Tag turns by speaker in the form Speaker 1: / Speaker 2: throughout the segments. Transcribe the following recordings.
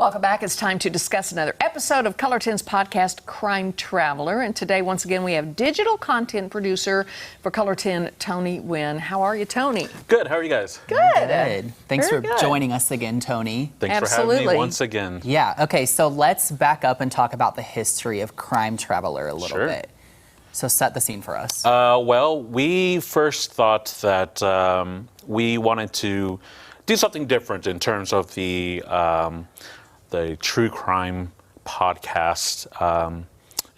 Speaker 1: Welcome back. It's time to discuss another episode of Color 10's podcast, Crime Traveler. And today, once again, we have digital content producer for Color 10, Tony Wynn. How are you, Tony?
Speaker 2: Good. How are you guys?
Speaker 1: Good.
Speaker 3: Thanks for joining us again, Tony.
Speaker 2: Thanks for having me once again.
Speaker 3: Yeah. Okay. So let's back up and talk about the history of Crime Traveler a little bit. So set the scene for us.
Speaker 2: Well, we first thought that we wanted to do something different in terms of the true crime podcast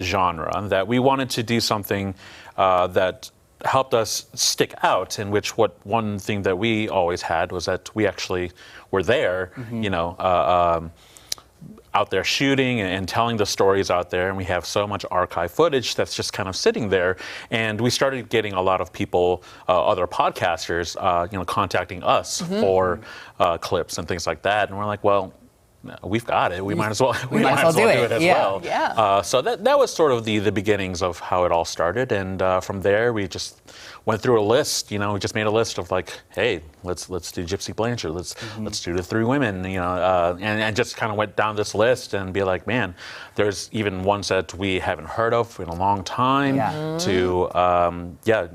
Speaker 2: genre, that we wanted to do something that helped us stick out, in which one thing that we always had was that we actually were there, out there shooting and telling the stories out there, and we have so much archive footage that's just kind of sitting there. And we started getting a lot of people, other podcasters, contacting us for clips and things like that. And we're like, well, we've got it. We might as well. We might as well do it as well.
Speaker 1: Yeah.
Speaker 2: So that was sort of the beginnings of how it all started, and from there we just went through a list. We just made a list of like, hey, let's do Gypsy Blanchard. Let's do the three women. And just kind of went down this list and be like, man, there's even ones that we haven't heard of in a long time. To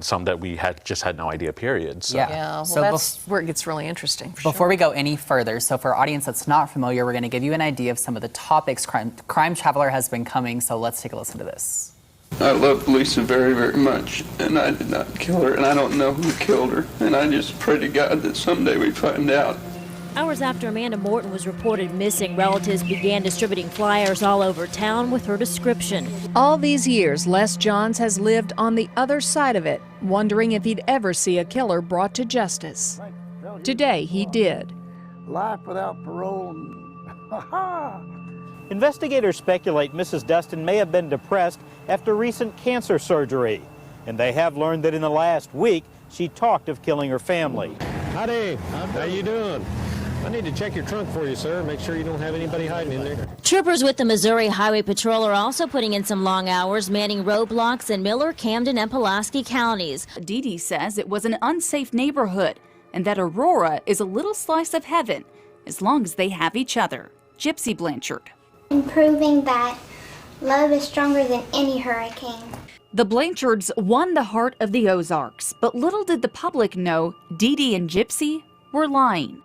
Speaker 2: some that we had no idea. Period. So.
Speaker 1: Well, so that's where it gets really interesting.
Speaker 3: Before we go any further, so for our audience that's not familiar, we're going to give you an idea of some of the topics Crime Traveler has been coming. So let's take a listen to this.
Speaker 4: I loved Lisa very, very much, and I did not kill her, and I don't know who killed her, and I just pray to God that someday we find out.
Speaker 5: Hours after Amanda Morton was reported missing, relatives began distributing flyers all over town with her description.
Speaker 6: All these years, Les Johns has lived on the other side of it, wondering if he'd ever see a killer brought to justice. Today, he did.
Speaker 7: Life without parole.
Speaker 8: Investigators speculate Mrs. Dustin may have been depressed after recent cancer surgery. And they have learned that in the last week, she talked of killing her family.
Speaker 9: Howdy, how you doing? I need to check your trunk for you, sir. Make sure you don't have anybody hiding in there.
Speaker 5: Troopers with the Missouri Highway Patrol are also putting in some long hours, manning roadblocks in Miller, Camden, and Pulaski counties.
Speaker 10: Dee Dee says it was an unsafe neighborhood and that Aurora is a little slice of heaven as long as they have each other. Gypsy Blanchard.
Speaker 11: And proving that love is stronger than any hurricane.
Speaker 10: The Blanchards won the heart of the Ozarks, but little did the public know Dee Dee and Gypsy were lying.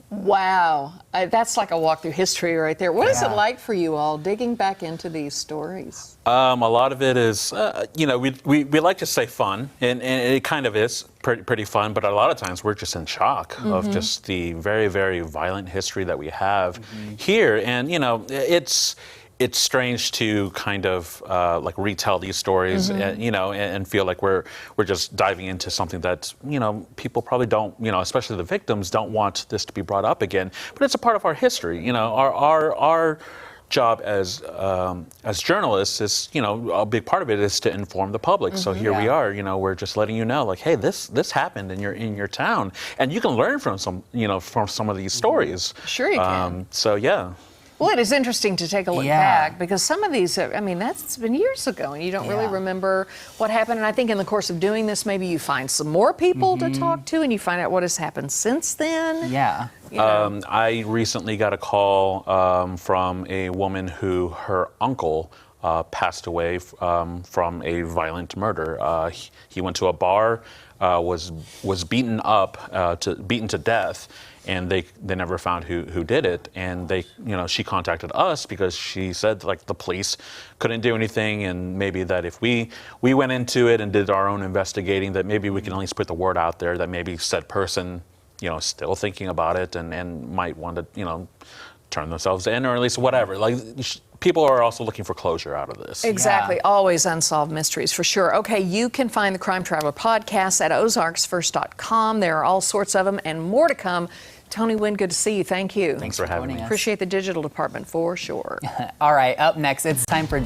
Speaker 1: Wow. That's like a walk through history right there. What is it like for you all digging back into these stories?
Speaker 2: A lot of it is, we like to say fun, and it kind of is pretty fun, but a lot of times we're just in shock of just the very, very violent history that we have here. And, it's strange to kind of like retell these stories, and feel like we're just diving into something that, people probably don't, especially the victims don't want this to be brought up again. But it's a part of our history. Our job as journalists is, a big part of it is to inform the public. So here we are, we're just letting you know, like, hey, this happened in your town, and you can learn from some of these stories.
Speaker 1: Sure you can.
Speaker 2: So yeah.
Speaker 1: Well, it is interesting to take a look back, because some of these, that's been years ago, and you don't really remember what happened. And I think in the course of doing this, maybe you find some more people to talk to, and you find out what has happened since then.
Speaker 3: Yeah.
Speaker 2: I recently got a call from a woman who her uncle passed away from a violent murder. He went to a bar, was beaten beaten to death, and they never found who did it. And she contacted us because she said, like, the police couldn't do anything, and maybe that if we went into it and did our own investigating, that maybe we can at least put the word out there that maybe said person, still thinking about it and might want to, turn themselves in, or at least whatever. Like, people are also looking for closure out of this.
Speaker 1: Exactly. Always unsolved mysteries, for sure. Okay, you can find the Crime Traveler podcast at ozarksfirst.com. There are all sorts of them and more to come. Tony Wynn, good to see you. Thank you.
Speaker 2: Thanks for having me.
Speaker 1: Appreciate the digital department for sure.
Speaker 3: All right, up next, it's time for